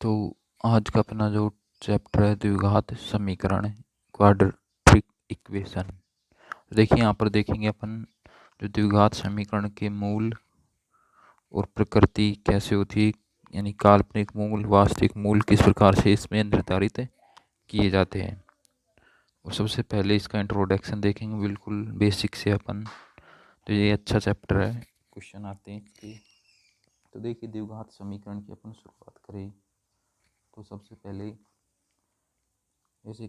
तो आज का अपना जो चैप्टर है द्विघात समीकरण, क्वाड्रेटिक इक्वेशन। देखिए यहाँ पर देखेंगे अपन जो द्विघात समीकरण के मूल और प्रकृति कैसे होती है, यानी काल्पनिक मूल वास्तविक मूल किस प्रकार से इसमें निर्धारित किए जाते हैं। और सबसे पहले इसका इंट्रोडक्शन देखेंगे बिल्कुल बेसिक से अपन। तो ये अच्छा चैप्टर है, क्वेश्चन आते हैं इसके। तो देखिए द्विघात समीकरण की अपन शुरुआत करें तो सबसे पहले जैसे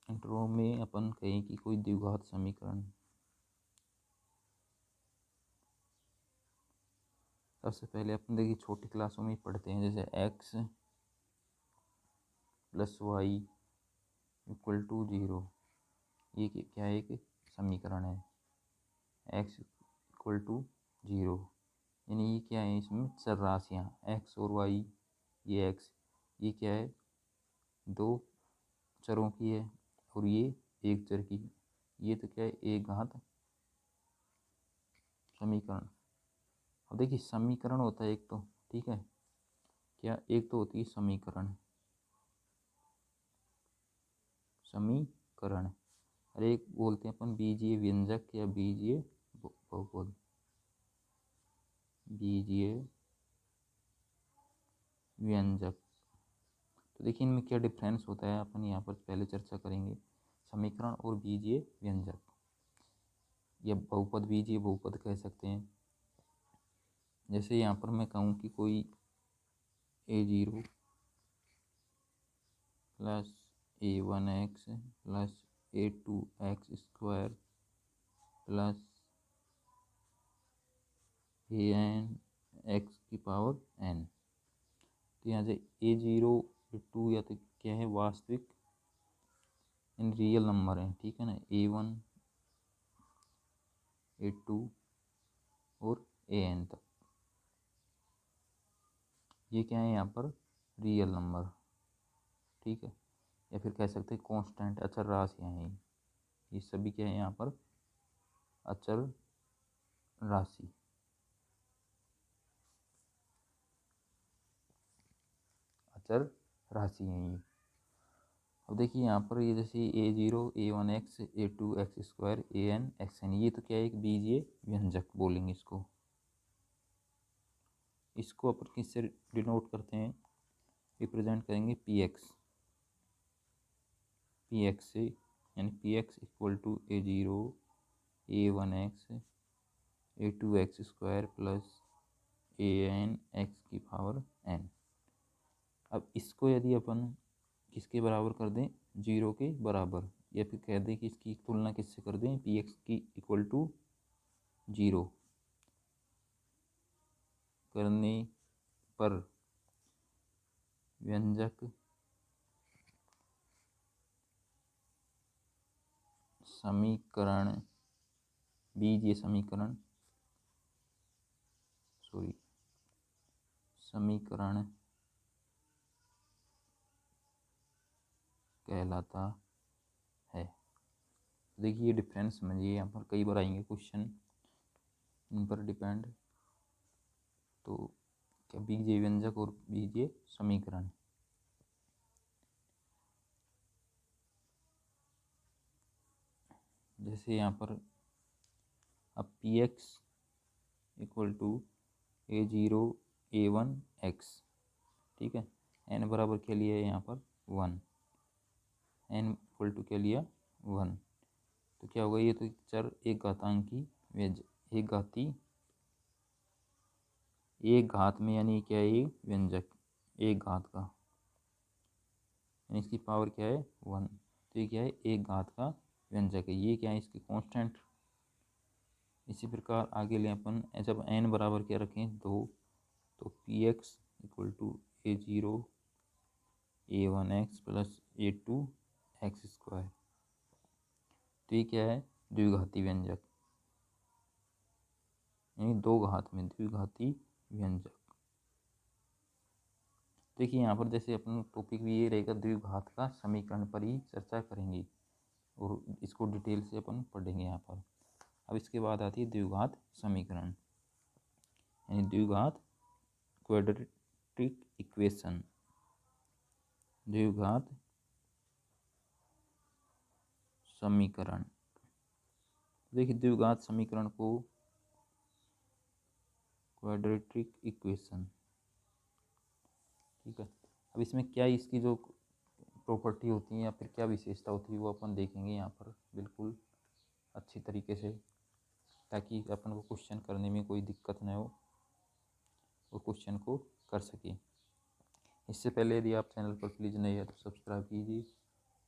इंट्रो में अपन कहें कि कोई द्विघात समीकरण, सबसे पहले अपन देखिए छोटी क्लासों में पढ़ते हैं जैसे x plus Y equal to 0। ये क्या है, एक समीकरण है। x इक्वल टू 0 यानी ये क्या है, इसमें चर राशियाँ x और y, ये x ये क्या है, दो चरों की है और ये एक चर की। ये तो क्या है, एक घात समीकरण। अब देखिए समीकरण होता है एक तो, ठीक है क्या, एक तो होती है समीकरण, समीकरण और एक बोलते हैं अपन बीजीय व्यंजक या बीजीय बहुपद, बीजीय व्यंजक। तो देखिए इनमें क्या डिफरेंस होता है अपन यहाँ पर पहले चर्चा करेंगे। समीकरण और बीजीय व्यंजक या बहुपद, बीजीय बहुपद कह सकते हैं। जैसे यहाँ पर मैं कहूँ कि कोई a0 plus a1x plus a2x² plus an x की पावर n। तो यहाँ से a0 a2 या तो क्या है, वास्तविक इन रियल नंबर हैं, ठीक है ना, a1 a2 और an तक, ये क्या है यहाँ पर रियल नंबर, ठीक है। या फिर कह सकते हैं कांस्टेंट, अचर राशियाँ हैं, ये सभी क्या है यहाँ पर अचर राशि, अचर राशि हैं ये। अब देखिए यहाँ पर ये जैसे a0 a1x a2x² an xn, ये तो क्या है, एक बीजीय व्यंजक बोलेंगे इसको। इसको अपन किससे डिनोट करते हैं, रिप्रेजेंट करेंगे px से, यानी px equal to a0 a1x a2x² plus an x की पावर n। अब इसको यदि अपन किसके बराबर कर दें, 0 के बराबर, या फिर कह दें कि इसकी तुलना किससे कर दें, px की इक्वल टू 0 करने पर व्यंजक समीकरण, बीजीय समीकरण, समीकरण कहलाता है। देखिए ये डिफरेंस समझिए, यहाँ पर कई बार आएंगे क्वेश्चन इन पर डिपेंड। तो क्या बीजीय व्यंजक और बीजीय समीकरण, जैसे यहाँ पर अब px equal to a0 a1x, ठीक है, n बराबर क्या लिया है यहाँ पर 1, n इक्वल टू क्या लिया 1। तो क्या होगा, ये तो चर एक घातांकी एक घाती, एक घात में, यानी क्या है, ये व्यंजक एक घात का, यानी इसकी पावर क्या है 1। तो ये क्या है, एक घात का व्यंजक है, ये क्या है, इसकी कांस्टेंट। इसी प्रकार आगे ले अपन, जब n बराबर क्या रखें 2, तो px equal to a0 a1x plus a2x²। तो ये क्या है, द्विघाती व्यंजक, यानी दो घात में द्विघाती व्यंजक। देखिए यहाँ पर जैसे अपन टॉपिक भी ये रहेगा, द्विघात का समीकरण पर ही चर्चा करेंगे और इसको डिटेल से अपन पढ़ेंगे यहाँ पर। अब इसके बाद आती है द्विघात समीकरण, यानी द्विघात क्वाड्रेटिक इक्वेशन। द्विघात समीकरण। देखिए द्विघात समीकरण को क्वाड्रेटिक इक्वेशन, ठीक है। अब इसमें क्या इसकी जो प्रॉपर्टी होती है या फिर क्या विशेषता होती है वो अपन देखेंगे यहाँ पर बिल्कुल अच्छी तरीके से, ताकि अपन को क्वेश्चन करने में कोई दिक्कत न हो, वो क्वेश्चन को कर सके। इससे पहले यदि आप चैनल पर प्लीज़ नए हैं तो सब्सक्राइब कीजिए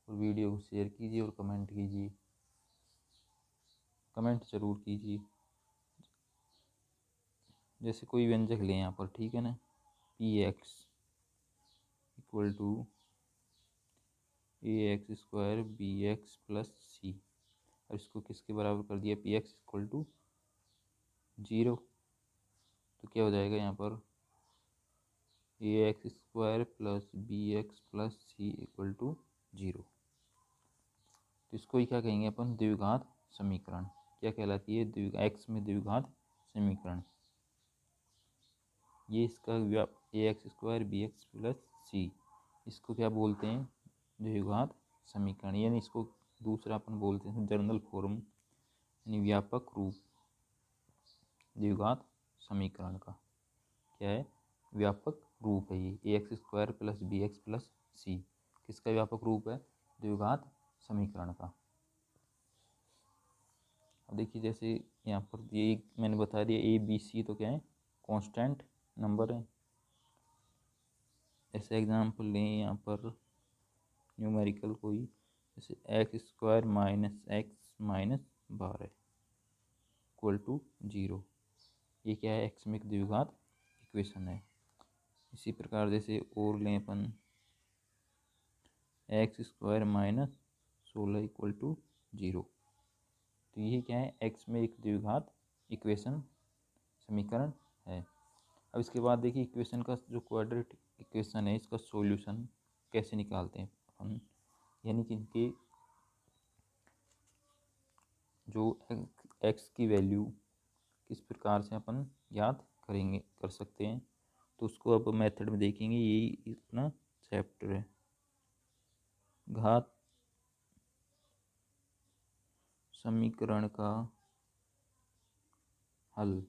और वीडियो को शेयर कीजिए और कमेंट कीजिए, कमेंट ज़रूर कीजिए। जैसे कोई व्यंजक लें यहाँ पर, ठीक है ना, p x equal to a x square b x plus c, और इसको किसके बराबर कर दिया, पी एक्स इक्वल टू 0, तो क्या हो जाएगा यहाँ पर a x square plus b x plus c equal to 0। तो इसको ही क्या कहेंगे अपन, द्विघात समीकरण। क्या कहलाती है, एक्स में द्विघात समीकरण। ये इसका a x square b x plus c, इसको क्या बोलते हैं, द्विघात समीकरण, यानी इसको दूसरा अपन बोलते हैं जनरल फॉर्म, यानी व्यापक रूप द्विघात समीकरण का। क्या है, व्यापक रूप है ये, a x square plus b x plus c किसका व्यापक रूप है, द्विघात समीकरण का। अब देखिए जैसे यहाँ पर ये मैंने बता दिया ए बी सी तो क्या है, कांस्टेंट नंबर है। ऐसे एग्जाम्पल लें यहाँ पर न्यूमेरिकल कोई, जैसे X square minus X minus 12 equal to 0। ये क्या है, एक्स में एक द्विघात इक्वेशन है। इसी प्रकार जैसे और लें अपन x square minus 16 equal to 0, तो ये क्या है, एक्स में एक द्विघात इक्वेशन समीकरण है। अब इसके बाद देखिए इक्वेशन का जो क्वाड्रेटिक इक्वेशन है इसका सॉल्यूशन कैसे निकालते हैं अपन, यानी कि इनके जो एक्स की वैल्यू किस प्रकार से अपन याद कर सकते हैं, तो उसको अब मेथड में देखेंगे। यही अपना चैप्टर है, घात समीकरण का हल।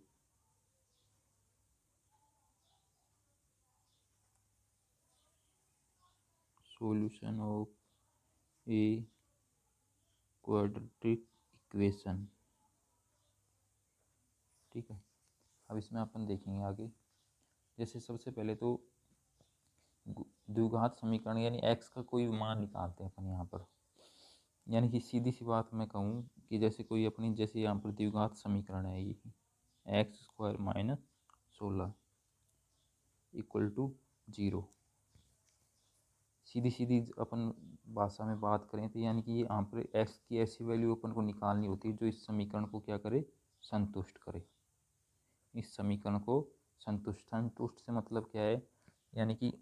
Solution of a quadratic equation, ठीक है। अब इसमें अपन देखेंगे आगे, जैसे सबसे पहले तो द्विघात समीकरण यानी एक्स का कोई मान निकालते हैं अपन यहाँ पर। यानी कि सीधी सी बात मैं कहूँ कि जैसे कोई अपनी, जैसे यहाँ पर द्विघात समीकरण है ये X square minus 16 equal to 0। सीधी सीधी अपन भाषा में बात करें तो यानी कि यहाँ पर एक्स की ऐसी वैल्यू अपन को निकालनी होती है जो इस समीकरण को क्या करे, संतुष्ट करे। इस समीकरण को संतुष्ट से मतलब क्या है, यानी कि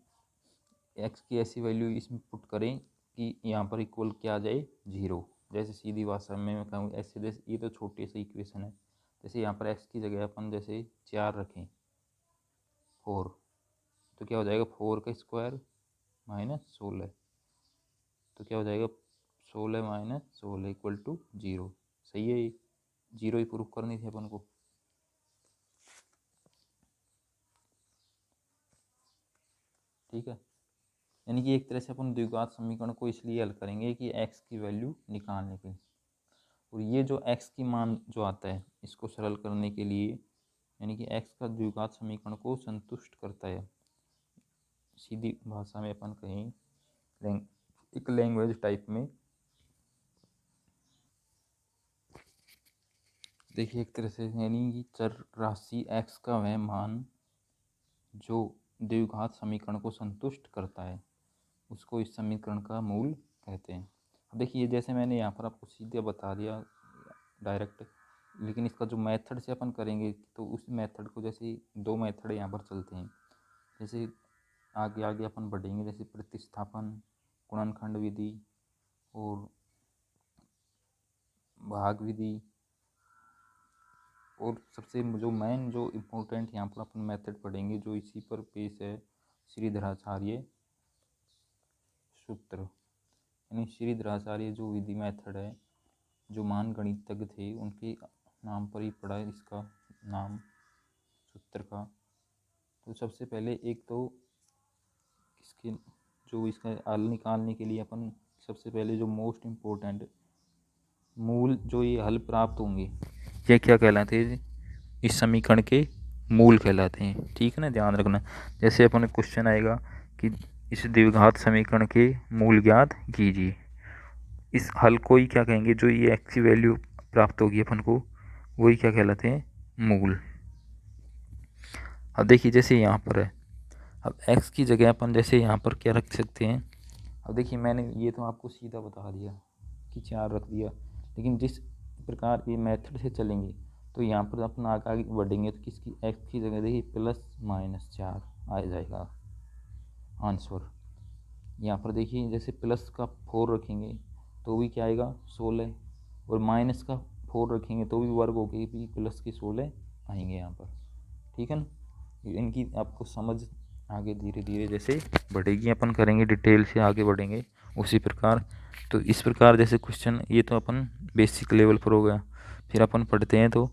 एक्स की ऐसी वैल्यू इसमें पुट करें कि यहाँ पर इक्वल क्या आ जाए, 0। जैसे सीधी भाषा में मैं कहूँ ऐसे, जैसे ये तो छोटी सी इक्वेशन है, जैसे यहाँ पर एक्स की जगह अपन जैसे 4 रखें 4, तो क्या हो जाएगा 4 का स्क्वायर माइनस 16, तो क्या हो जाएगा 16 माइनस 16 इक्वल टू 0। सही है, ये 0 ही प्रूफ करनी थी अपन को। ठीक है, यानी कि एक तरह से अपन द्विघात समीकरण को इसलिए हल करेंगे कि एक्स की वैल्यू निकालने के लिए, और ये जो एक्स की मान जो आता है इसको सरल करने के लिए, यानी कि एक्स का द्विघात समीकरण को संतुष्ट करता है। सीधी भाषा में अपन कहें एक लैंग्वेज टाइप में, देखिए एक तरह से यानी कि चर राशि एक्स का वह मान जो द्विघात समीकरण को संतुष्ट करता है उसको इस समीकरण का मूल कहते हैं। अब देखिए जैसे मैंने यहाँ पर आपको सीधे बता दिया डायरेक्ट, लेकिन इसका जो मेथड से अपन करेंगे तो उस मेथड को, जैसे दो मेथड यहाँ पर चलते हैं, जैसे आगे आगे अपन बढ़ेंगे, जैसे प्रतिस्थापन, गुणनखंड विधि और भाग विधि, और सबसे जो मेन जो इम्पोर्टेंट यहाँ पर अपन मेथड पढ़ेंगे जो इसी पर बेस है, श्रीधराचार्य सूत्र, यानी श्रीधराचार्य जो विधि मेथड है, जो महान गणितज्ञ थे उनके नाम पर ही पड़ा है इसका नाम सूत्र का। तो सबसे पहले एक तो इसके जो इसका हल निकालने के लिए अपन सबसे पहले जो मोस्ट इम्पोर्टेंट मूल जो ये हल प्राप्त होंगे ये क्या कहलाते हैं, इस समीकरण के मूल कहलाते हैं। ठीक है ना, ध्यान रखना। जैसे अपन क्वेश्चन आएगा कि इस द्विघात समीकरण के मूल ज्ञात कीजिए, इस हल को ही क्या कहेंगे, जो ये एक्स की वैल्यू प्राप्त होगी अपन को वही क्या कहलाते हैं, मूल। अब देखिए जैसे यहाँ पर है, अब x की जगह अपन जैसे यहाँ पर क्या रख सकते हैं। अब देखिए मैंने ये तो आपको सीधा बता दिया कि 4 रख दिया, लेकिन जिस प्रकार ये मेथड से चलेंगे तो यहाँ पर अपन आगे बढ़ेंगे तो किसकी x की जगह देखिए +-4 आ जाएगा आंसर। यहाँ पर देखिए जैसे प्लस का 4 रखेंगे तो भी क्या आएगा 16, और माइनस का 4 रखेंगे तो भी वर्ग हो गई भी प्लस के 16 आएंगे यहाँ पर। ठीक है ना, इनकी आपको समझ आगे धीरे धीरे जैसे बढ़ेगी, अपन करेंगे डिटेल से आगे बढ़ेंगे उसी प्रकार। तो इस प्रकार जैसे क्वेश्चन ये तो अपन बेसिक लेवल पर हो गया। फिर अपन पढ़ते हैं तो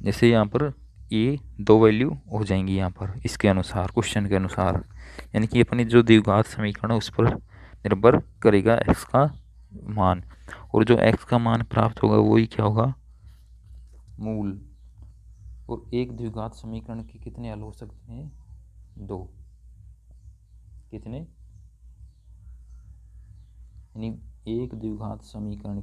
जैसे यहाँ पर ये 2 वैल्यू हो जाएंगी यहाँ पर इसके अनुसार, क्वेश्चन के अनुसार, यानी कि अपनी जो द्विघात समीकरण है उस पर निर्भर करेगा x का मान, और जो x का मान प्राप्त होगा वही क्या होगा, मूल। और एक द्विघात समीकरण के कितने हल हो सकते हैं, 2। कितने, यानी एक द्विघात समीकरण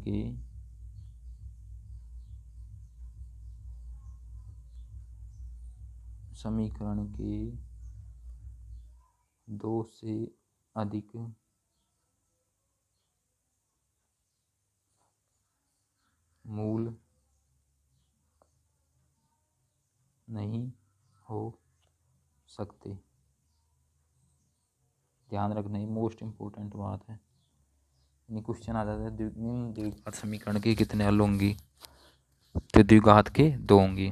के दो से अधिक मूल नहीं हो सकते। ध्यान रखना, ये मोस्ट इम्पोर्टेंट बात है। यानी क्वेश्चन आ जाता है द्विघात समीकरण के कितने हल होंगी, तो द्विघात के 2 होंगी।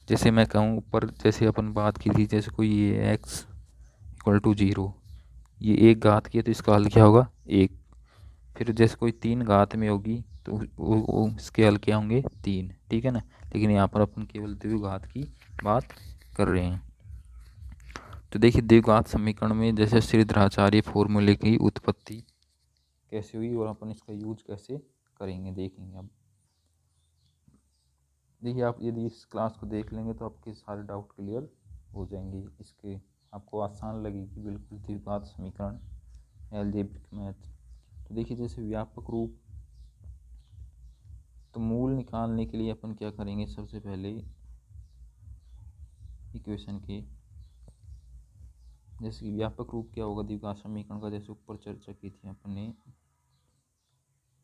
जैसे मैं कहूँ ऊपर जैसे अपन बात की थी, जैसे कोई ये x = 0, ये एक घात की है तो इसका हल क्या होगा 1। फिर जैसे कोई 3 घात में होगी तो वो इसके हल क्या होंगे 3। ठीक है ना, लेकिन यहाँ पर अपन केवल द्विघात की बात कर रहे हैं। तो देखिए द्विघात समीकरण में जैसे श्रीधराचार्य फॉर्मूले की उत्पत्ति कैसे हुई और अपन इसका यूज कैसे करेंगे देखेंगे। अब देखिए आप यदि इस क्लास को देख लेंगे तो आपके सारे डाउट क्लियर हो जाएंगे, इसके आपको आसान लगेगी बिल्कुल द्विघात समीकरण अलजेब्रिक मैथ। तो देखिए जैसे व्यापक रूप, तो मूल निकालने के लिए अपन क्या करेंगे, सबसे पहले इक्वेशन के जैसे व्यापक रूप क्या होगा द्विघात समीकरण का, जैसे ऊपर चर्चा की थी अपन ने,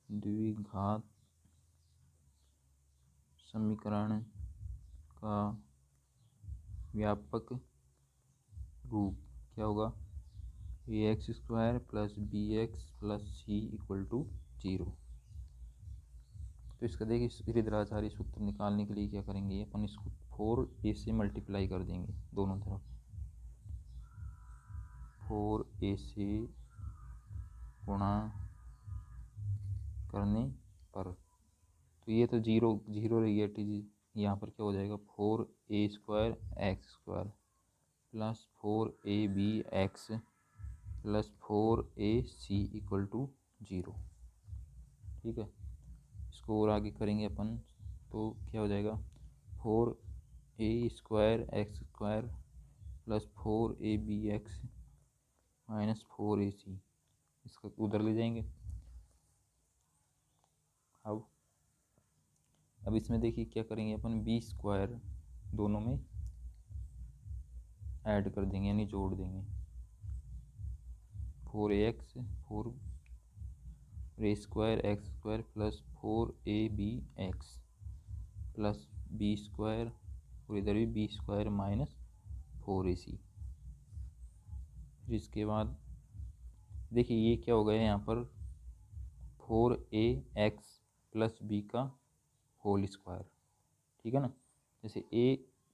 द्विघात समीकरण का व्यापक रूप क्या होगा, ax² + bx + c = 0। तो इसका देखिए श्रीधराचार्य सूत्र निकालने के लिए क्या करेंगे, अपन इसको 4a से मल्टीप्लाई कर देंगे दोनों तरफ, 4a से गुणा करने पर, तो ये तो 0 0 रही, यहाँ पर क्या हो जाएगा 4a² x² + 4abx + 4ac = 0। ठीक है, इसको और आगे करेंगे अपन तो क्या हो जाएगा 4a² x² + 4abx - 4ac, इसको उधर ले जाएंगे। अब इसमें देखिए क्या करेंगे अपन b² दोनों में ऐड कर देंगे यानी जोड़ देंगे, 4ax 4a² x² + 4abx + b² और इधर भी b² - 4ac। फिर इसके बाद देखिए ये क्या हो गया यहाँ पर 4ax + b का होल स्क्वायर। ठीक है ना, जैसे a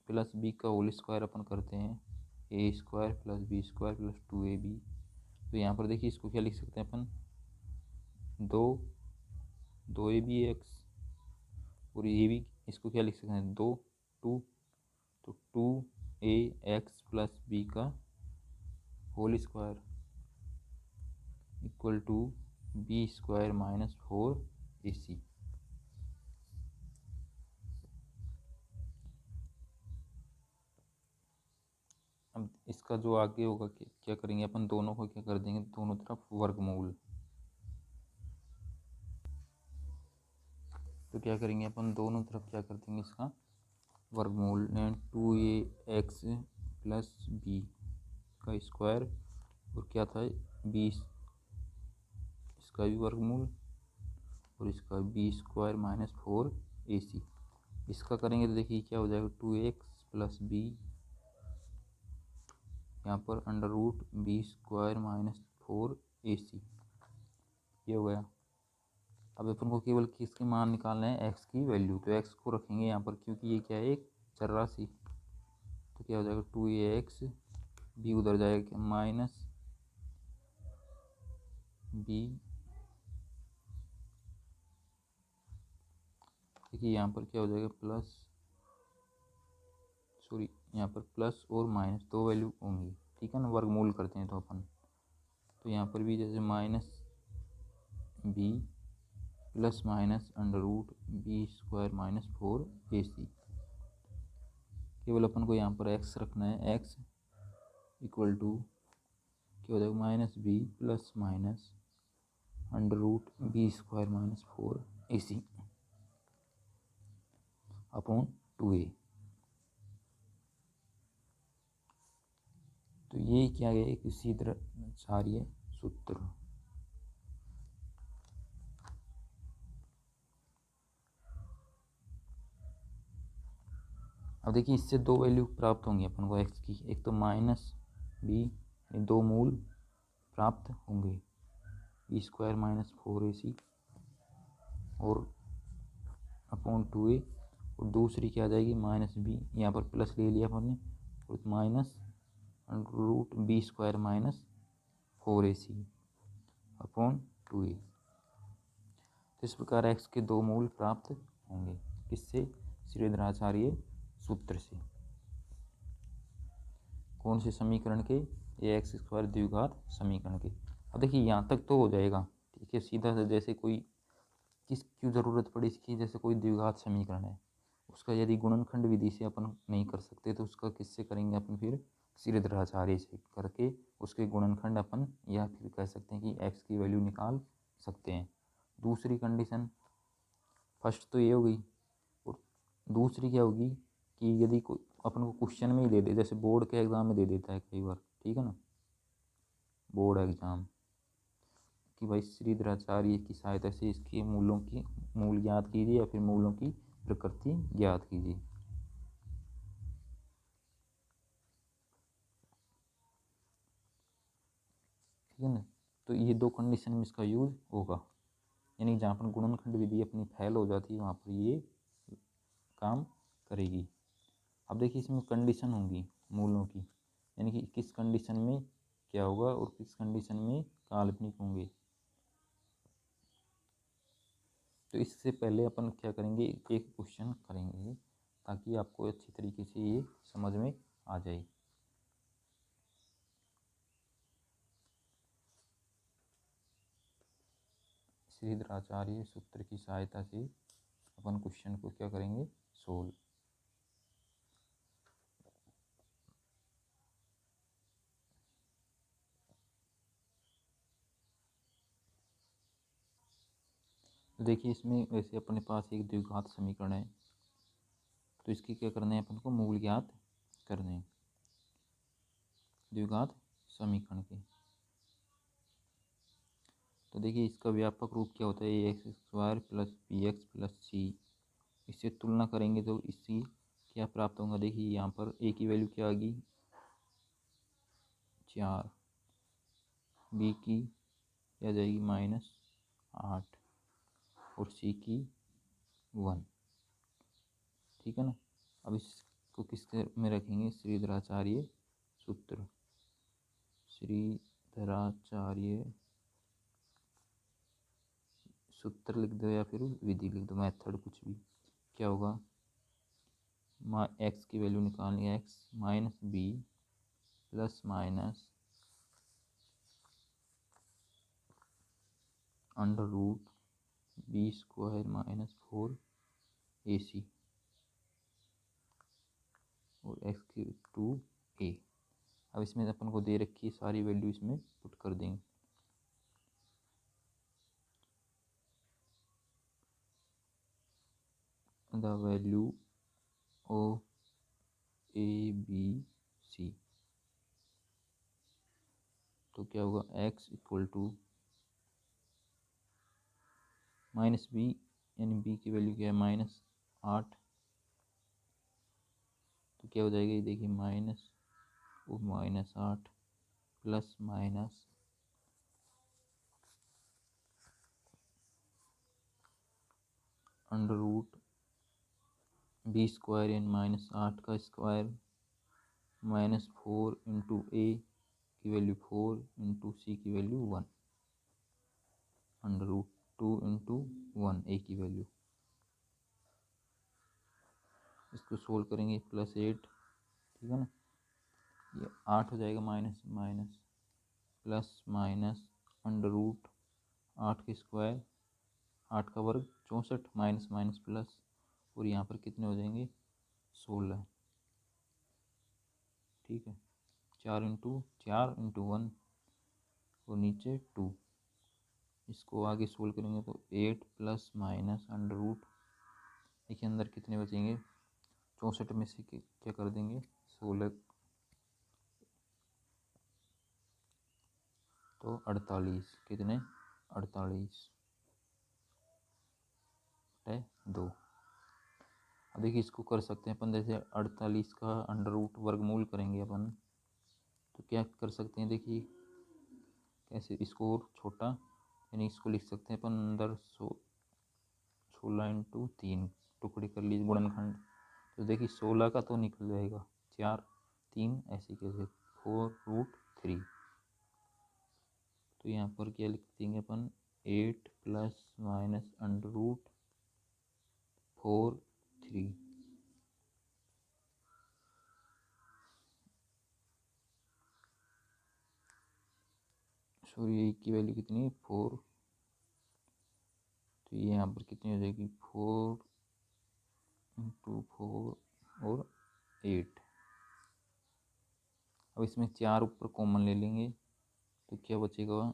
+ b का होल स्क्वायर अपन करते हैं a² + b² + 2ab तो यहाँ पर देखिए इसको क्या लिख सकते हैं अपन, दो ए बी एक्स, और ये भी इसको क्या लिख सकते हैं, टू, तो 2ax+b का whole square equal to b² - 4ac। अब इसका जो आगे होगा क्या करेंगे अपन, दोनों को क्या कर देंगे, दोनों तरफ वर्गमूल। तो क्या करेंगे अपन, दोनों तरफ क्या कर देंगे इसका वर्गमूल, 2ax+b का स्क्वायर, और क्या था 20, इसका भी वर्गमूल, और इसका b² - 4ac। इसका करेंगे तो देखिए क्या हो जाएगा, 2x+b, यहाँ पर √b² - 4ac, ये हो गया। अब अपन को केवल किसके मान निकालना है, x की वैल्यू। तो x को रखेंगे यहाँ पर, क्योंकि ये क्या है, एक चर राशि। तो क्या हो जाएगा, 2ax, b उधर जाएगा माइनस b, देखिए यहाँ पर क्या हो जाएगा प्लस, सॉरी यहाँ पर प्लस और माइनस दो वैल्यू होंगी, ठीक है ना, वर्गमूल करते हैं तो अपन। तो यहाँ पर भी जैसे minus b plus minus √b² - 4ac, केवल अपन को यहाँ पर x रखना है, x इक्वल टू क्या हो जाएगा, -b plus minus √b² - 4ac upon 2a। तो ये क्या है, एक सीधा सारीय सूत्र। अब देखिए इससे दो वैल्यू प्राप्त होंगी अपन को x की, एक तो -b, दो मूल प्राप्त होंगे, b² - 4ac और अपॉन 2a, और दूसरी क्या आ जाएगी -b, यहाँ पर प्लस ले लिया अपन ने, और minus √b² - 4ac upon 2a। तो इस प्रकार x के दो मूल प्राप्त होंगे, किससे, श्रीधराचार्य सूत्र से। कौन से समीकरण के, ax² द्विघात समीकरण के। अब देखिए यहाँ तक तो हो जाएगा, ठीक है, सीधा से, जैसे कोई किस क्यों ज़रूरत पड़ी इसकी, जैसे कोई द्विघात समीकरण है, उसका यदि गुणनखंड विधि से अपन नहीं कर सकते तो उसका किससे करेंगे अपन, फिर श्रीधराचार्य से करके उसके गुणनखंड अपन, या फिर कह सकते हैं कि x की वैल्यू निकाल सकते हैं। दूसरी कंडीशन, फर्स्ट तो ये हो गई, और दूसरी क्या होगी कि यदि अपन को क्वेश्चन में ही दे दे, जैसे बोर्ड के एग्ज़ाम में दे देता है कई बार, ठीक है ना, बोर्ड एग्ज़ाम, कि भाई श्रीधराचार्य की सहायता से इसके मूलों की मूल ज्ञात कीजिए, या फिर मूलों की प्रकृति ज्ञात कीजिए। ठीक है ना, तो ये दो कंडीशन में इसका यूज होगा, यानी जहाँ पर गुणनखंड विधि अपनी फेल हो जाती है वहाँ पर ये काम करेगी। अब देखिए इसमें कंडीशन होंगी मूलों की, यानी कि किस कंडीशन में क्या होगा और किस कंडीशन में काल्पनिक होंगे। तो इससे पहले अपन क्या करेंगे, एक क्वेश्चन करेंगे ताकि आपको अच्छी तरीके से ये समझ में आ जाए। श्रीधराचार्य सूत्र की सहायता से अपन क्वेश्चन को क्या करेंगे, सोल्व। तो देखिए इसमें वैसे अपने पास एक द्विघात समीकरण है, तो इसके क्या करना है अपन को, मूल ज्ञात करने हैं द्विघात समीकरण के। तो देखिए इसका व्यापक रूप क्या होता है, ax² + bx + c। इससे तुलना करेंगे तो इससे क्या प्राप्त होगा, देखिए यहाँ पर a की वैल्यू क्या आ गई 4, b की क्या जाएगी -8, और c की 1, ठीक है ना। अब इसको किसके में रखेंगे, श्रीधराचार्य सूत्र, श्रीधराचार्य शंकराचार्य सूत्र लिख दो या फिर विधि लिख दो, मेथड कुछ भी। क्या होगा, एक्स की वैल्यू निकालनी है, X minus B plus minus under root B square minus 4ac और एक्स की 2a। अब इसमें अपन को दे रखी है सारी वैल्यू, इसमें पुट कर देंगे। द वैल्यू ऑफ ABC, तो क्या होगा, x equal to minus B, यानी b की वैल्यू क्या है -8, तो क्या हो जाएगा ये देखिए -8 plus minus under root B square यानी -8 का स्क्वायर -4 इंटू ए की वैल्यू 4 इंटू सी की वैल्यू 1 अंडर रूट 2 इंटू 1 ए की वैल्यू। इसको सोल्व करेंगे +8, ठीक है ना, ये 8 हो जाएगा minus minus plus minus under root 8 का स्क्वायर 8 का वर्ग 64 माइनस माइनस प्लस, और यहाँ पर कितने हो जाएंगे 16, ठीक है, 4 इंटू 1 और नीचे 2। इसको आगे सोल्व करेंगे तो 8 प्लस माइनस अंडर रूट, देखिए अंदर कितने बचेंगे 64 में से क्या कर देंगे 16, तो 48, कितने 48 है 2। अब देखिए इसको कर सकते हैं अपन, जैसे 48 का अंडर रूट वर्गमूल करेंगे अपन, तो क्या कर सकते हैं, देखिए कैसे, इसको और छोटा, यानी इसको लिख सकते हैं अपन अंदर 16 इंटू 3 टुकड़े कर लीजिए गुणनखंड, तो देखिए 16 का तो निकल जाएगा 4 3 ऐसे कैसे 4√3, तो यहाँ पर क्या लिख देंगे अपन 8 plus minus under root 4 3, sorry की वैल्यू कितनी है 4, तो ये यहाँ पर कितनी हो जाएगी 4 इंटू 4 और 8। अब इसमें 4 ऊपर कॉमन ले लेंगे, तो क्या बचेगा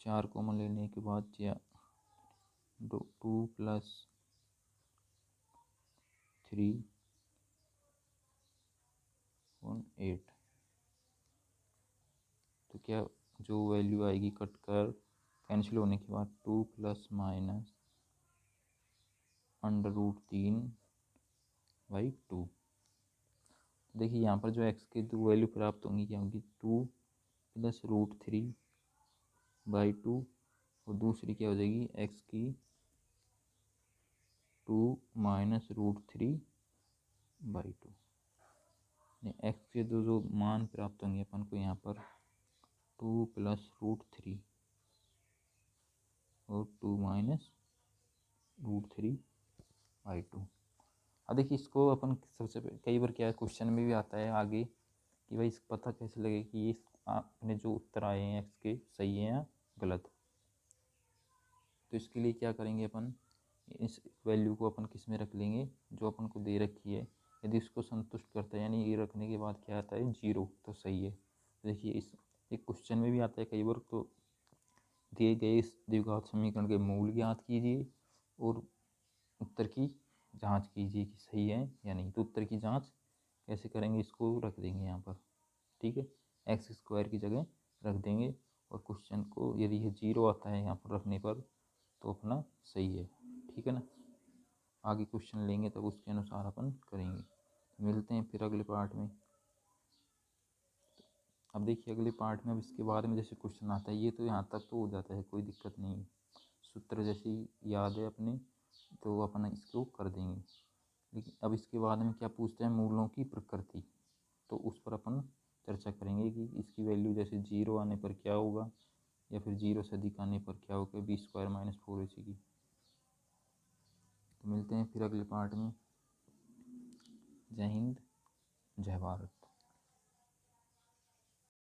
4 कॉमन लेने के बाद 2 प्लस 3 और 8, तो क्या जो वैल्यू आएगी कट कर कैंसिल होने के बाद 2 प्लस माइनस अंडर रूट 3/2। देखिए यहाँ पर जो x की दो वैल्यू प्राप्त होंगी क्या होगी 2 प्लस √3/2, और दूसरी क्या हो जाएगी x की 2 माइनस √3/2। एक्स के जो मान प्राप्त होंगे अपन को यहाँ पर 2 प्लस √3 और 2 माइनस √3/2। अब देखिए इसको अपन सबसे कई बार क्या क्वेश्चन में भी आता है आगे कि भाई इसको पता कैसे लगे कि ये अपने जो उत्तर आए हैं एक्स के सही है या गलत, तो इसके लिए क्या करेंगे अपन, इस वैल्यू को अपन किस में रख लेंगे जो अपन को दे रखी है, यदि उसको संतुष्ट करता है यानी ये रखने के बाद क्या आता है 0, तो सही है। देखिए इस एक क्वेश्चन में भी आता है कई बार, तो दिए गए इस द्विघात समीकरण के मूल ज्ञात कीजिए और उत्तर की जांच कीजिए कि सही है या नहीं, तो उत्तर की जांच कैसे करेंगे, इसको रख देंगे यहाँ पर, ठीक है, एक्स स्क्वायर की जगह रख देंगे, और क्वेश्चन को यदि ये 0 आता है यहाँ पर रखने पर तो अपना सही है, ठीक है ना। आगे क्वेश्चन लेंगे तब उसके अनुसार अपन करेंगे। मिलते हैं फिर अगले पार्ट में। अब देखिए अगले पार्ट में, अब इसके बाद में जैसे क्वेश्चन आता है, ये तो यहाँ तक तो हो जाता है, कोई दिक्कत नहीं है, सूत्र जैसी याद है अपने तो अपन इसको कर देंगे। लेकिन अब इसके बाद में क्या पूछते हैं, मूलों की प्रकृति, तो उस पर अपन चर्चा चर्चा करेंगे कि इसकी वैल्यू जैसे 0 आने पर क्या होगा या फिर 0 से अधिक आने पर क्या होगा b² - 4ac की। तो मिलते हैं फिर अगले पार्ट में। जय हिंद, जय भारत।